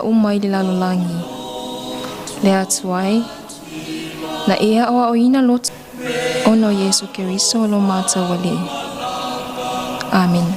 umay lilalulangi. Leats wai na ia o ina lot ono Yesu Keristo lo mata wali. Amen.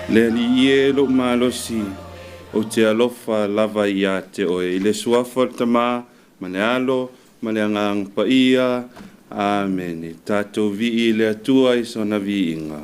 Le aliie lo malosi o te alofa lava ia te oe. I le suafa tama, ma le alo, ma le angang paia, Amen. Tātou vi le atua I sona vi inga.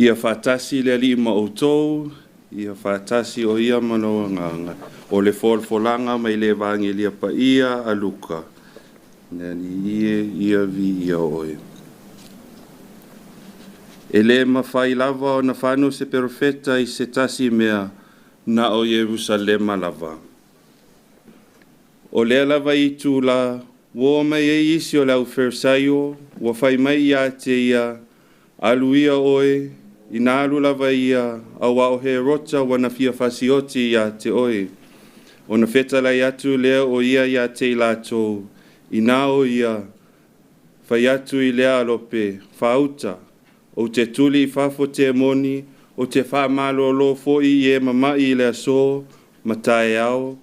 Ia whātasi le ali ma outou, ia whātasi o ia manoa nganga. O le folanga mai le vangi lia pa ia a luka. Nani ia vi ia oe. E le mawhai lava o na whanu se profeta I se tasi mea na o Jerusalema lava. O le lava I tu la, wo mai e isi o lau Fersaio, wa whai mai ia te ia, aluia oe, Ina alu lava ia a wao he rota wana fia fasioti ia te oe. O na feta lai atu lea o ia ia te ilato. Ina o ia fai atu I lea alope, fauta. O te tuli fafo te moni, o te wha malo lo fo I e mamai lea so, matae ao.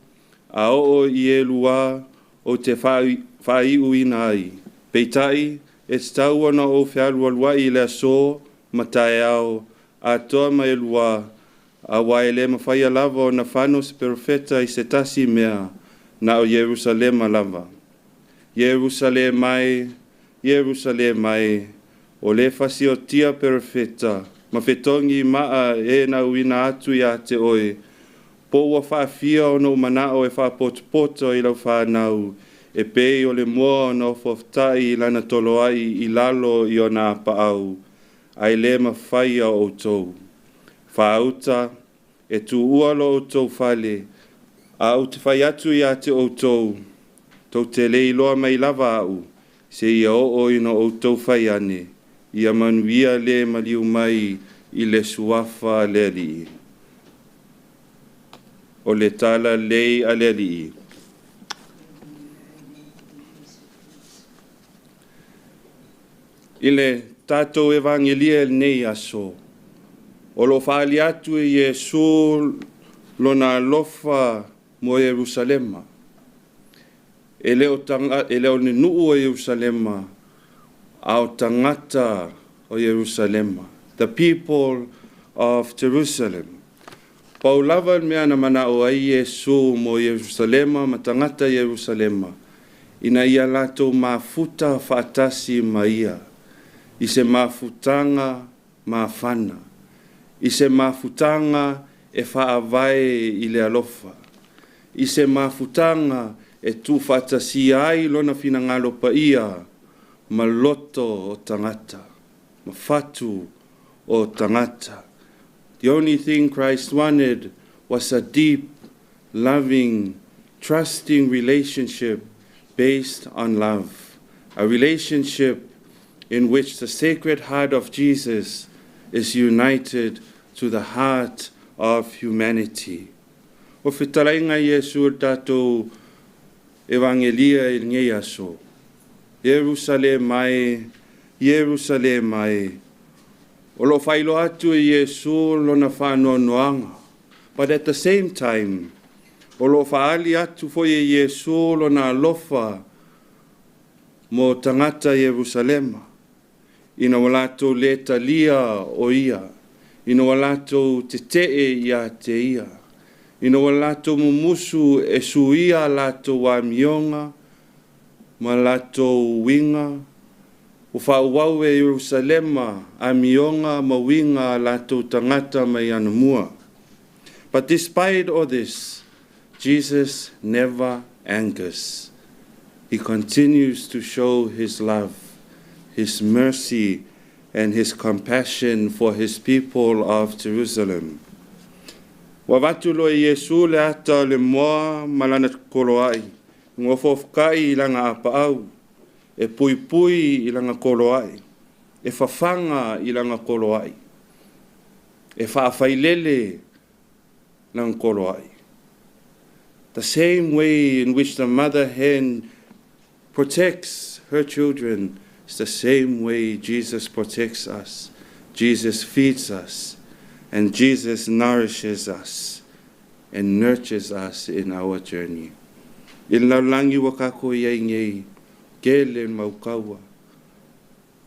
A o I e lua, o te whai uina ai. Peitai, e stau ana o whialua lua I lea so, matae ao, a toa mai lua, a waele mawhaia lava o na whano se profeta I se tasi mea na o Jerusalema lava. Jerusalemai, o le fasi o tia profeta, ma fetongi maa e na uina atu ia te oe, po ua whaafia o no manao e whaapotopoto I lau whanau, e pei o le mua o na ofoftai I lana toloai I lalo I o na paau, ai le mawhai a outou. Whaauta, e tu ualo outou whale, a o te whai atu ia te outou, tau te lei loa mai lava au, se ia o ino outou whai ane, ia manuia le maliu mai I le suafa le alii. O le tala lei a le alii. I le tātou evangelia nei aso. O lo whaali atu I Yesu lona lofa mo Jerusalema. E leo ni nuu o Jerusalema, au tangata o Jerusalema. The people of Jerusalem. Paulavan mea na mana o ai Yesu mo Jerusalema, matangata Jerusalema. Ina ia lato mafuta fatasi maia. I se mafutanga mafana. I se mafutanga e whaavae I le alofa. I se mafutanga e tu whatasi ai lona finangalo pa ia ma loto o tangata, ma fatu o tangata. The only thing Christ wanted was a deep, loving, trusting relationship based on love. A relationship in which the Sacred Heart of Jesus is united to the heart of humanity. O whitalainga Yesu tatou evangelia I ngei aso. Jerusalem mai, Jerusalem mai. O lo whailo atu I Yesu lo na whanoanoanga. But at the same time, o lo whaali atu fo I Yesu lo na alofa mo tangata Jerusalema. Ina walato le talia o ia. Ina walato te tee ia te ia. Ina walato mumusu e suia lato wa mionga, ma lato winga. O whauau e Jerusalema a mionga ma winga lato tangata mai anamua. But despite all this, Jesus never angers. He continues to show his love, his mercy, and his compassion for his people of Jerusalem. Wawatu lo Yesu le ata le moa malana koloai. Ngofofkai ilanga apaau. E pui pui ilanga koloai. E fafanga ilanga koloai. E faafailele lang koloai. The same way in which the mother hen protects her children is the same way Jesus protects us. Jesus feeds us. And Jesus nourishes us and nurtures us in our journey. In laulangi wakako iai ngei, kele maukawa,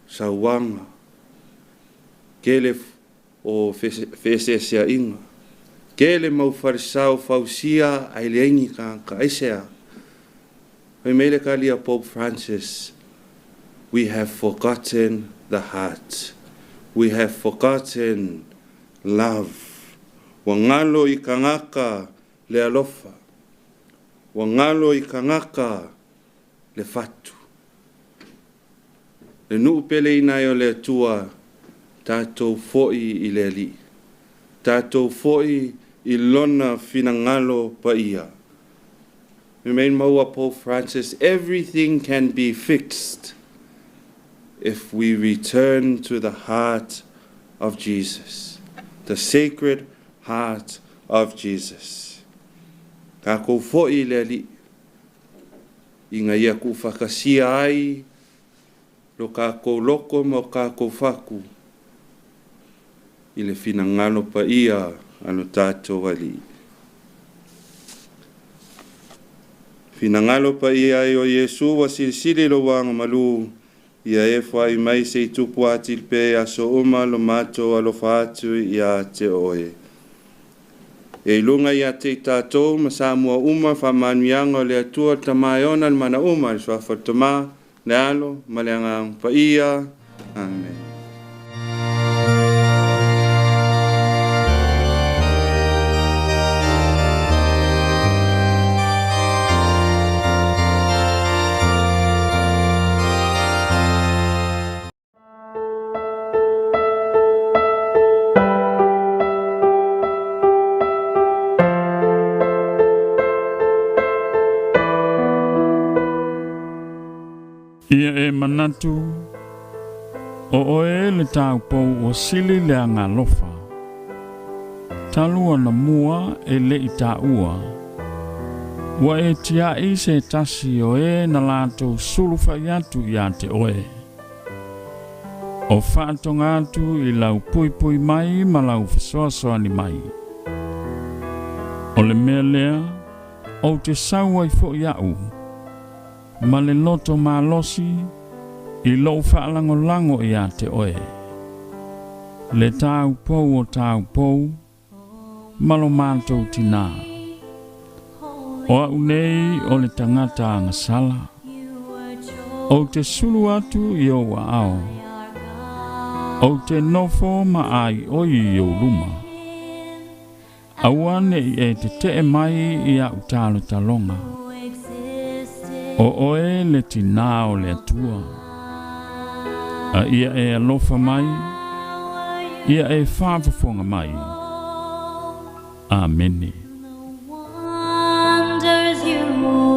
sawanga, kele o fesesia inga, kele maufarisao fausia ailengi ka aisea. We mele kalia Pope Francis, we have forgotten the heart. We have forgotten love. Wangalo I kangaka le alofa. Wangalo I kangaka le fatu. Le nuupele inayo le tua tatou foi I le li. Tatou foi I lona finangalo pa ia. Remain maua Pope Francis, everything can be fixed if we return to the heart of Jesus. The Sacred Heart of Jesus. Ka kou fo'i le li. Inga ia ku whakasia ai. Lo ka kou loko mo ka kou whaku. I le whina ngalo pa ia anu tātou ali. Whina ngalo pa ia o Yesu wa silisili lo wanga malu. Ia e whai mai se tupu atil pe aso uma lo mato alo whaatu ia te oe. E lunga ia te tātou ma sa mua uma whamanuianga le atua tamaiona mana uma le swawhatama le alo ma le angang pa ia. Amen. Ia e manatu o oe le tāupou o sili le anga lofa. Talua na mua e le I tāua. Wa e tia I se tasi o e na lato sulufa iatu ia te oe. O whaatonga atu I lau pui pui mai ma lau whasoasoani mai. O le mea lea, o te saua I fo iau. Ma le loto malosi I lo whaalango ia te oe. Le tāupou o tāupou, malo mātou tina. O au nei o le tangata angasala. O te sulu atu I o wa ao. O te nofo ma ai o i o luma. Awane i te mai i a utalo talonga. O oe le tinao le atua. A ia e alofa mai, ia e whaafafonga mai. Amene. Wonders you